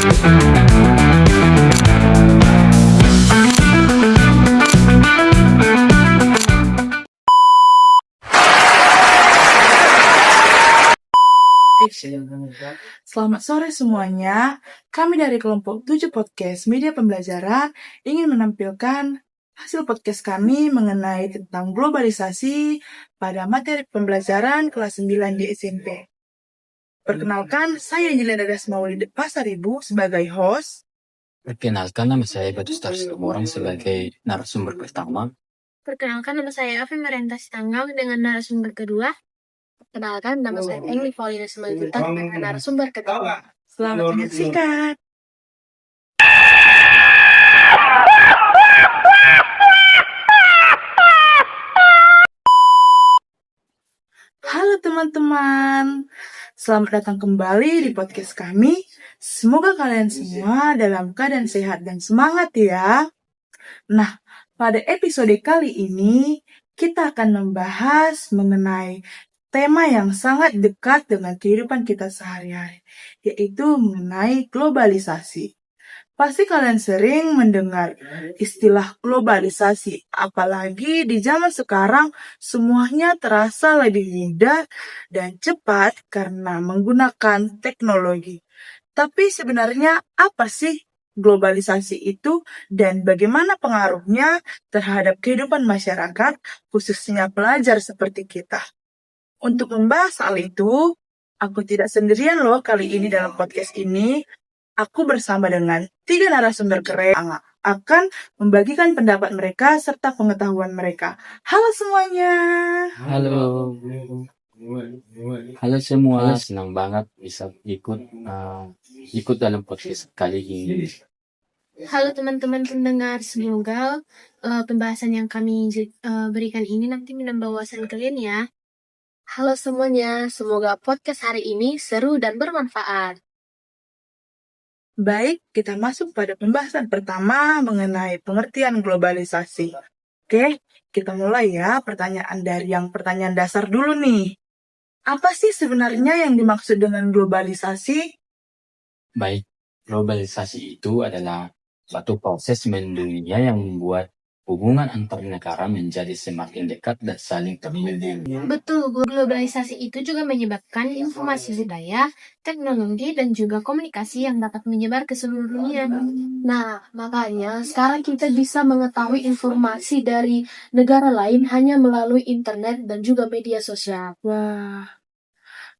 Selamat sore semuanya. Kami dari kelompok 7 Podcast Media Pembelajaran ingin menampilkan hasil podcast kami mengenai tentang globalisasi pada materi pembelajaran kelas 9 di SMP. Perkenalkan, saya Jelena Dasmauli Pasaribu sebagai host. Perkenalkan, nama saya Batu Star Situmorang sebagai narasumber pertama. Perkenalkan, nama saya Afi Marianta Sitanggang dengan narasumber kedua. Perkenalkan, nama saya Engli Paulina Simanjuntak dengan narasumber ketiga. Selamat menyaksikan. Halo teman-teman, selamat datang kembali di podcast kami. Semoga kalian semua dalam keadaan sehat dan semangat ya. Nah, pada episode kali ini kita akan membahas mengenai tema yang sangat dekat dengan kehidupan kita sehari-hari, yaitu mengenai globalisasi. Pasti kalian sering mendengar istilah globalisasi, apalagi di zaman sekarang semuanya terasa lebih mudah dan cepat karena menggunakan teknologi. Tapi sebenarnya apa sih globalisasi itu dan bagaimana pengaruhnya terhadap kehidupan masyarakat, khususnya pelajar seperti kita? Untuk membahas hal itu, aku tidak sendirian loh kali ini dalam podcast ini. Aku bersama dengan 3 narasumber keren yang akan membagikan pendapat mereka serta pengetahuan mereka. Halo semuanya. Halo. Halo semua, senang banget bisa ikut dalam podcast kali ini. Halo teman-teman pendengar, semoga pembahasan yang kami berikan ini nanti menambah wawasan kalian ya. Halo semuanya, semoga podcast hari ini seru dan bermanfaat. Baik, kita masuk pada pembahasan pertama mengenai pengertian globalisasi. Oke, kita mulai ya pertanyaan dasar dulu nih. Apa sih sebenarnya yang dimaksud dengan globalisasi? Baik, globalisasi itu adalah suatu proses mendunia yang membuat hubungan antar negara menjadi semakin dekat dan saling terhubung. Betul, globalisasi itu juga menyebabkan informasi budaya, teknologi, dan juga komunikasi yang dapat menyebar ke seluruh dunia. Nah, makanya sekarang kita bisa mengetahui informasi dari negara lain hanya melalui internet dan juga media sosial. Wah,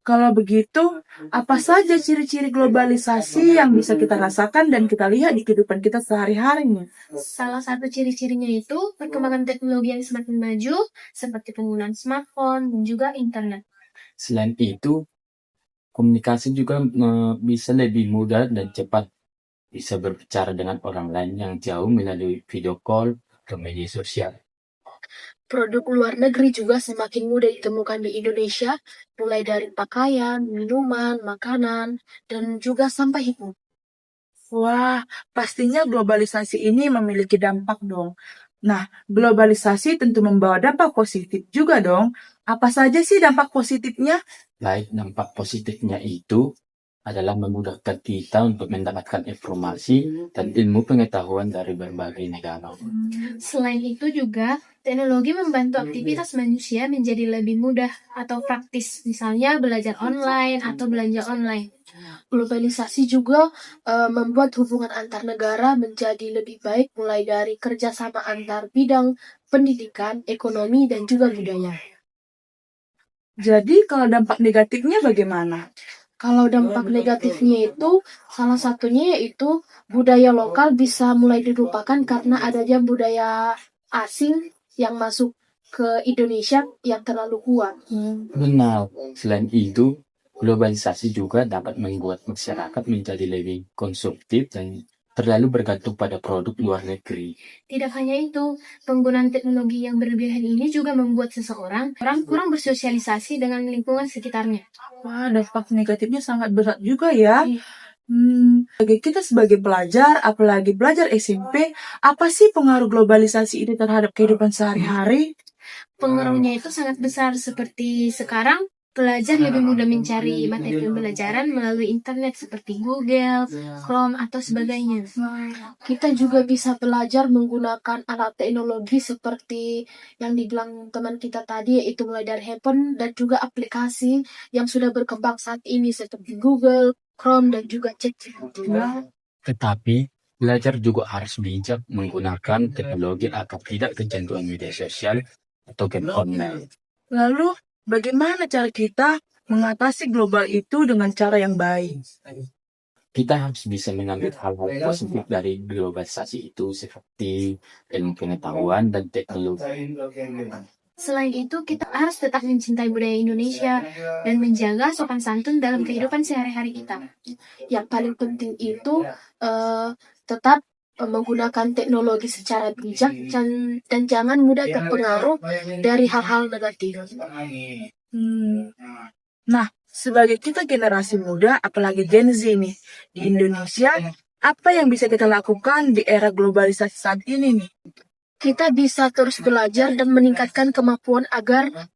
kalau begitu, apa saja ciri-ciri globalisasi yang bisa kita rasakan dan kita lihat di kehidupan kita sehari-hari nih? Salah satu ciri-cirinya itu perkembangan teknologi yang semakin maju, seperti penggunaan smartphone dan juga internet. Selain itu, komunikasi juga bisa lebih mudah dan cepat. Bisa berbicara dengan orang lain yang jauh melalui video call atau media sosial. Produk luar negeri juga semakin mudah ditemukan di Indonesia, mulai dari pakaian, minuman, makanan, dan juga sampah hidup. Wah, pastinya globalisasi ini memiliki dampak dong. Nah, globalisasi tentu membawa dampak positif juga dong. Apa saja sih dampak positifnya? Baik, dampak positifnya itu adalah memudahkan kita untuk mendapatkan informasi dan ilmu pengetahuan dari berbagai negara. Selain itu juga, teknologi membantu aktivitas manusia menjadi lebih mudah atau praktis, misalnya belajar online atau belanja online. Globalisasi juga membuat hubungan antar negara menjadi lebih baik, mulai dari kerjasama antar bidang pendidikan, ekonomi, dan juga budaya. Jadi kalau dampak negatifnya bagaimana? Kalau dampak negatifnya itu, salah satunya yaitu budaya lokal bisa mulai dilupakan karena adanya budaya asing yang masuk ke Indonesia yang terlalu kuat. Benar. Selain itu, globalisasi juga dapat membuat masyarakat menjadi lebih konsumtif dan terlalu bergantung pada produk luar negeri. Tidak hanya itu, penggunaan teknologi yang berlebihan ini juga membuat seseorang kurang bersosialisasi dengan lingkungan sekitarnya. Wah, dampak negatifnya sangat berat juga ya. Bagi kita sebagai pelajar, apalagi pelajar SMP, apa sih pengaruh globalisasi ini terhadap kehidupan sehari-hari? Pengaruhnya itu sangat besar, seperti sekarang Pelajar lebih mudah mencari materi pembelajaran melalui internet seperti Google, Chrome, atau sebagainya. Kita juga bisa belajar menggunakan alat teknologi seperti yang dibilang teman kita tadi, yaitu mulai dari handphone dan juga aplikasi yang sudah berkembang saat ini seperti Google, Chrome, dan juga ChatGPT. Tetapi belajar juga harus bijak menggunakan teknologi agar tidak kecanduan media sosial atau game online. Lalu, bagaimana cara kita mengatasi global itu dengan cara yang baik? Kita harus bisa mengambil hal-hal positif dari globalisasi itu seperti ilmu pengetahuan dan teknologi. Selain itu, kita harus tetap mencintai budaya Indonesia dan menjaga sopan santun dalam kehidupan sehari-hari kita. Yang paling penting itu tetap menggunakan teknologi secara bijak dan jangan mudah terpengaruh dari hal-hal negatif. Nah, sebagai kita generasi muda, apalagi Gen Z nih, di Indonesia, apa yang bisa kita lakukan di era globalisasi saat ini nih? Kita bisa terus belajar dan meningkatkan kemampuan agar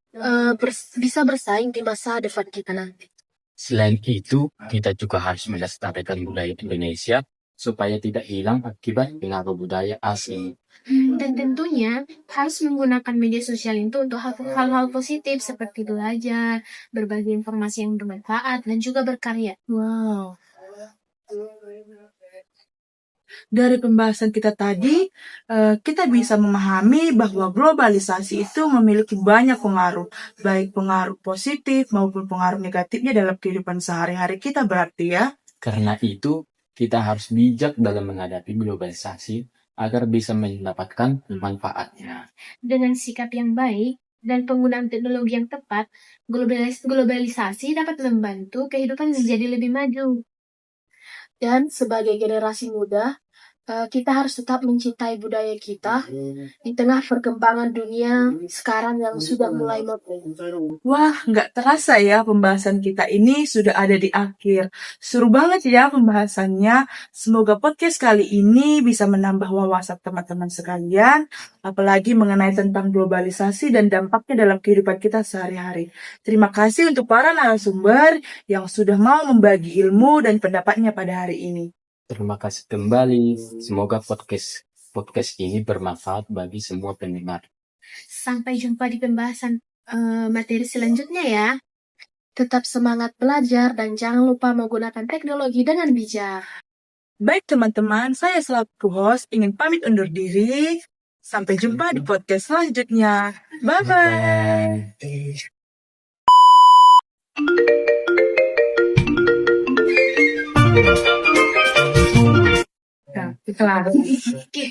bisa bersaing di masa depan kita nanti. Selain itu, kita juga harus melestarikan budaya Indonesia supaya tidak hilang akibat pengaruh budaya asing. Dan tentunya harus menggunakan media sosial itu untuk hal-hal positif seperti belajar, berbagi informasi yang bermanfaat, dan juga berkarya. Wow. Dari pembahasan kita tadi, kita bisa memahami bahwa globalisasi itu memiliki banyak pengaruh, baik pengaruh positif maupun pengaruh negatifnya dalam kehidupan sehari-hari kita berarti ya. Karena itu, kita harus bijak dalam menghadapi globalisasi agar bisa mendapatkan manfaatnya. Dengan sikap yang baik dan penggunaan teknologi yang tepat, globalisasi dapat membantu kehidupan menjadi lebih maju. Dan sebagai generasi muda, kita harus tetap mencintai budaya kita di tengah perkembangan dunia sekarang yang sudah mulai modern. Wah, nggak terasa ya pembahasan kita ini sudah ada di akhir. Seru banget ya pembahasannya. Semoga podcast kali ini bisa menambah wawasan teman-teman sekalian, apalagi mengenai tentang globalisasi dan dampaknya dalam kehidupan kita sehari-hari. Terima kasih untuk para narasumber yang sudah mau membagi ilmu dan pendapatnya pada hari ini. Terima kasih kembali. Semoga podcast ini bermanfaat bagi semua pendengar. Sampai jumpa di pembahasan materi selanjutnya ya. Tetap semangat belajar dan jangan lupa menggunakan teknologi dengan bijak. Baik teman-teman, saya selaku host ingin pamit undur diri. Sampai jumpa di podcast selanjutnya. Bye-bye. Nah, kelar. Oke.